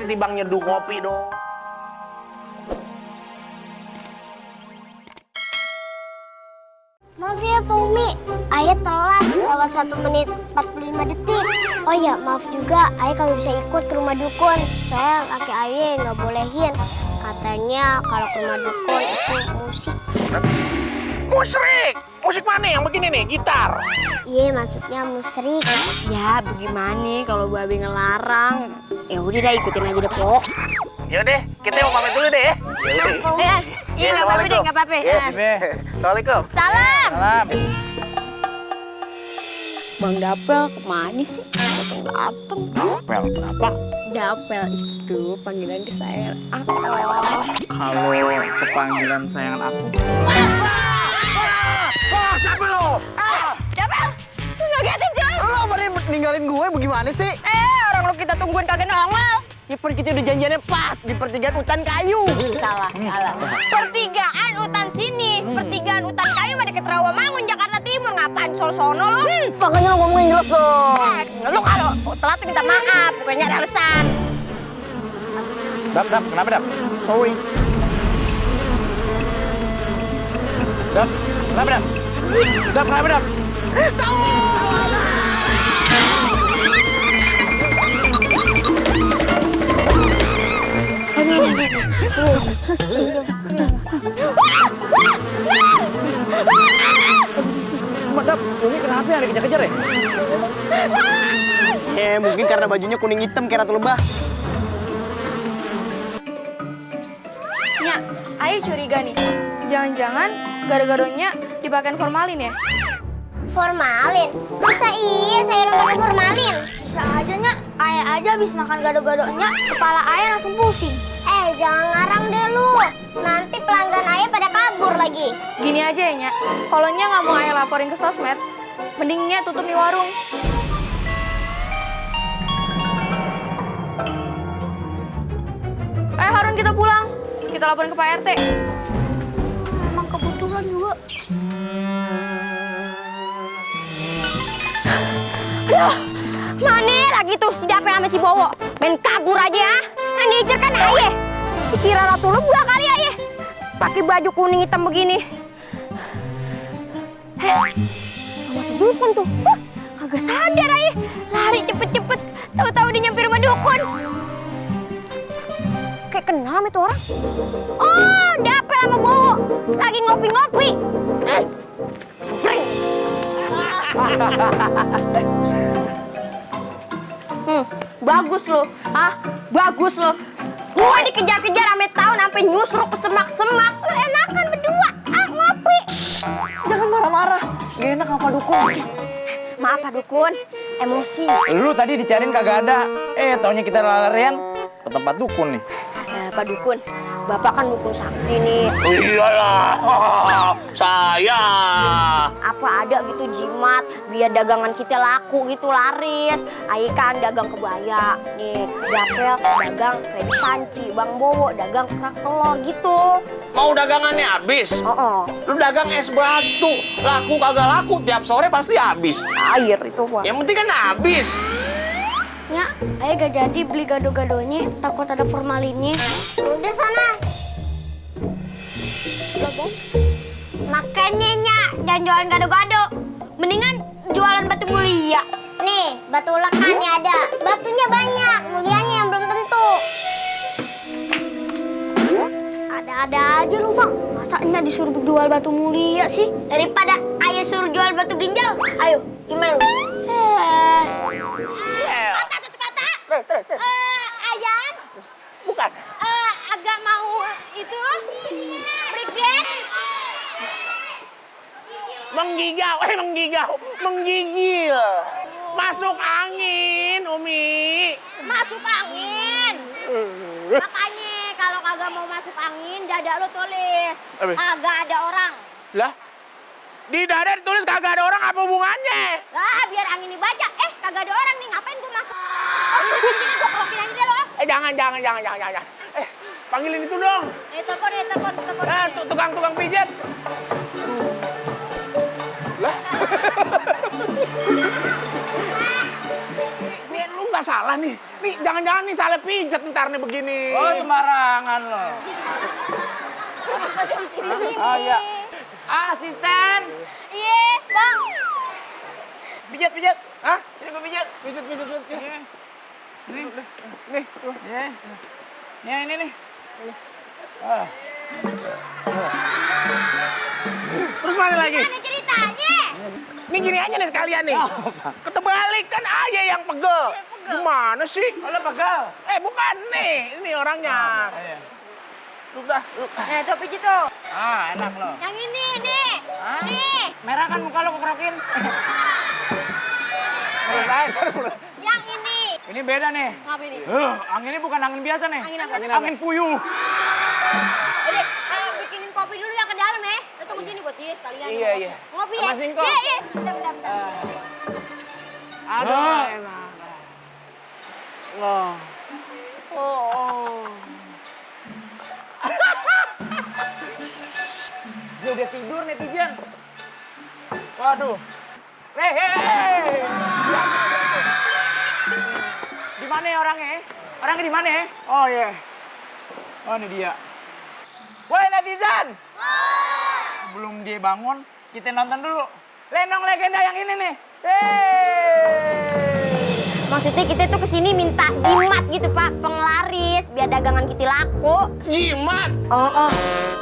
sih tibang nyeduh kopi dong. Maaf ya Pak Umi, Ayah telat lewat 1 menit 45 detik. Oh ya, maaf juga, Ayah kagak bisa ikut ke rumah dukun. Saya laki Ayah nggak bolehin. Katanya kalau ke rumah dukun itu musik. Musrik! Musik mana yang begini nih? Gitar? Iya, maksudnya musrik. Ya, bagaimana kalau Babe ngelarang? Ya udah dah, ikutin aja deh, Pok. Yaudah, kita mau pamit dulu deh ya. Iya, nggak apa-apa deh, nggak apa-apa. Assalamualaikum. Salam. Salam. Bang Dapel kemana sih? Dateng. Dapel, kenapa? Dapel itu panggilan kesayangan aku. Kalau kepanggilan sayangan aku. Siapa lo? Dapel, lu ngagetin sih lu. Lo pada ninggalin gue bagaimana sih? Orang lu kita tungguin kagak nongol. Ya kan kita udah janjiannya pas di pertigaan hutan kayu. Salah. Pertigaan hutan sini, pertigaan hutan kayu mah deket Rawamangun, Jakarta Timur. Ngapain sono lu? Makanya lo ngomongin jelas dong. Ngeluh kalau telat tuh minta maaf, bukannya ada alasan. Dap, kenapa Dap? Sorry. Dap, kenapa Dap? Dap, kenapa Dap? Dap, Umi kenapa ya dikejar-kejar ya? Mungkin karena bajunya kuning hitam kayak ratu lebah. Nya, Ayah curiga nih. Jangan-jangan gado-gadonya dipakein formalin ya? Formalin? Masa iya sayuran pakai formalin? Bisa aja, Nya. Ayah aja habis makan gado-gadonya, kepala Ayah langsung pusing. Jangan ngarang deh lu. Nanti pelanggan Ayah pada kabur lagi. Gini aja ya, Nya. Kalau Nya nggak mau Ayah laporin ke sosmed, mending Nya tutup di warung. Harun, kita pulang. Kita laporin ke Pak RT. Emang kebetulan juga. Aduh, mana lagi tuh si Dapel sama si Bowo? Main kabur aja. Yang diincer kan Ayah. Dikira ratu lebah kali Ayah. Pakai baju kuning hitam begini. Sama tuh dukun tuh. Agak sadar Ayah. Lari cepet-cepet. Tahu-tahu dia nyampe rumah dukun. Kayak kenal sama itu orang. Oh, Dapel sama Bowo. Lagi ngopi-ngopi. Bagus lo. Bagus lo. Gua dikejar-kejar sampai tahun sampai nyusruk ke semak-semak. Lu enakan berdua. Ngopi. Jangan marah-marah. Gak enak apa dukun. Maaf Pak Dukun. Emosi. Lu tadi dicariin kagak ada. Taunya kita larian ke tempat dukun nih. Pak Dukun, Bapak kan dukun sakti nih. Iyalah, saya. Apa ada gitu jimat biar dagangan kita laku gitu laris. Ayo kan dagang kebaya. Nih, Dapel dagang kredit panci, Bang Bowo dagang kerak telur gitu. Mau dagangannya habis? Lu dagang es batu. Laku kagak laku, tiap sore pasti habis. Air itu, Pak. Yang penting kan habis. Nya, Ayah gak jadi beli gado-gadonya, takut ada formalinnya. Udah sana. Makanya Nya, jangan jualan gado-gado. Mendingan jualan batu mulia. Nih, batu ulekannya ada. Batunya banyak, mulianya yang belum tentu. Ada-ada aja lu, Bang. Masa Nya disuruh jual batu mulia sih? Daripada Ayah suruh jual batu ginjal. Ayo, gimana lu? Terus. Ayan, Bukan. agak mau itu break dance. Menggigil. Masuk angin, Umi. Masuk angin. Makanya kalau kagak mau masuk angin, dada lo tulis. Apa? Agak ada orang. Lah, di dada ditulis kagak ada orang, apa hubungannya? Lah, biar angin dibaca. Kagak ada orang nih, ngapain gue masuk? Sini gue kelokin aja deh lo. Jangan. Panggilin itu dong. Telepon. Tukang pijat. Lah. Lu nggak salah nih. Nih, jangan-jangan nih salah pijet ntar nih begini. Oh, sembarangan lo. Oh iya. Asisten. Iya, Bang. Pijat. Hah? Ini gue pijat. Pijat. Iya. Nih, tuh. Iya. Nih, ini nih. Ah. Terus mana lagi? Mana ceritanya? Nih gini aja nih sekalian nih. Ketebalik kan ayah yang pegel. Gimana sih? Kalau pegal. Bukan nih. Ini orangnya. Iya. Lu dah. Nah, tuh pijit tuh. Ah, enak lo. Yang ini, nih. Hah? Nih. Merah kan muka lo kerokin. Terus aja. Yang ini. Ini beda nih. Ngapa ini? Angin ini bukan angin biasa nih. Angin apa? Angin puyuh. Jadi, bikinin kopi dulu yang ke dalam ya. Lu tunggu sini buat dia sekalian. Iya. Ngopi ya? Sama singkong. Iya. Bentar. Aduh, enak. Oh. Dia udah tidur netizen. Waduh. Hei. Di mana ya orangnya? Orangnya di mana ya? Oh iya. Oh ini dia. Woi netizen. Belum dia bangun, kita nonton dulu. Lenong legenda yang ini nih. Maksudnya kita tuh kesini minta jimat gitu, Pak. Penglaris, biar dagangan kita laku. Jimat. Oh.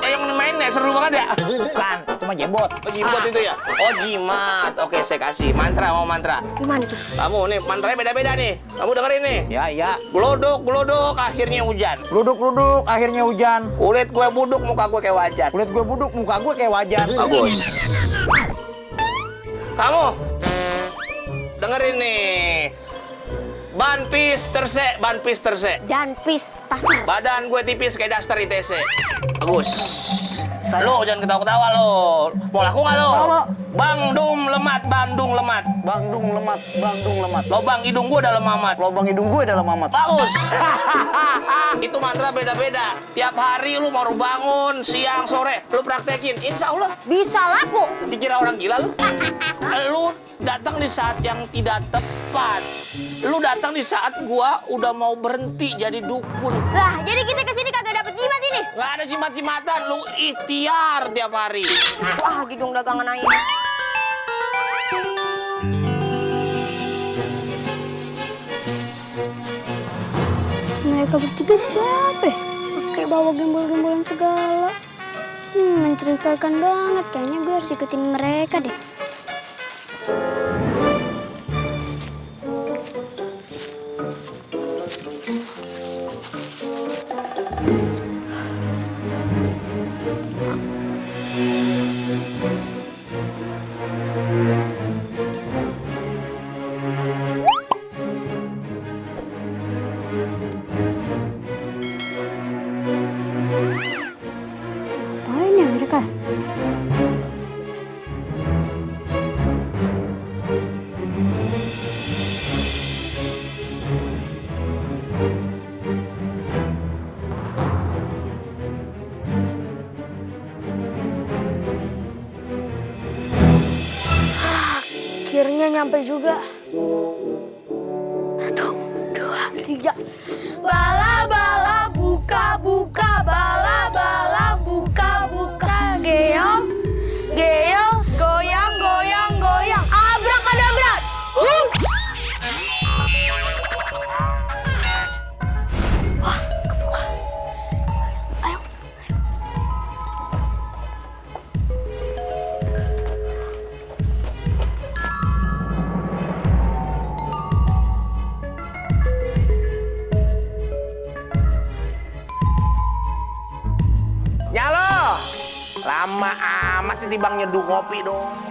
Yang mainnya seru banget ya? Bukan, itu mah jembot. Oh, jimat itu ya? Oh, jimat. Oke, saya kasih. Mantra, mau mantra. Gimana tuh? Kamu nih, mantranya beda-beda nih. Kamu dengerin nih. Ya. Glodok, akhirnya hujan. Gluduk, akhirnya hujan. Kulit gue buduk, muka gue kayak wajan. Kulit gue buduk, muka gue kayak wajan. Bagus. Kamu dengerin nih. Ban pis terse. Dan pistasi. Badan gue tipis kayak daster ITC. Bagus. Lo jangan ketawa-ketawa lo. Mau laku nggak lo? Mau. Bandung lemat. Bangdung lemat. Lobang hidung gue dalam amat. Lubang hidung gue dalam amat. Bagus. Itu mantra beda-beda. Tiap hari lu baru bangun, siang, sore, lu praktekin. Insya Allah Bisa laku. dikira orang gila lu. Lu datang di saat yang tidak tepat. Lu datang di saat gua udah mau berhenti jadi dukun. Lah, jadi kita kesini kagak dapet jimat ini. Nggak ada jimat-jimatan, lu ikhtiar tiap hari. Wah, gidung dagangan aja. Mereka bertiga siapa? Pakai bawa gembol-gembolan segala. Mencurigakan banget. Kayaknya gue harus ikutin mereka deh. Apaan ya mereka? Akhirnya nyampe juga. 1, 2, 3. Bala buka bala buka geong goyang abrakadabra. Nyalo. Lama amat sih tibang nyeduh kopi dong.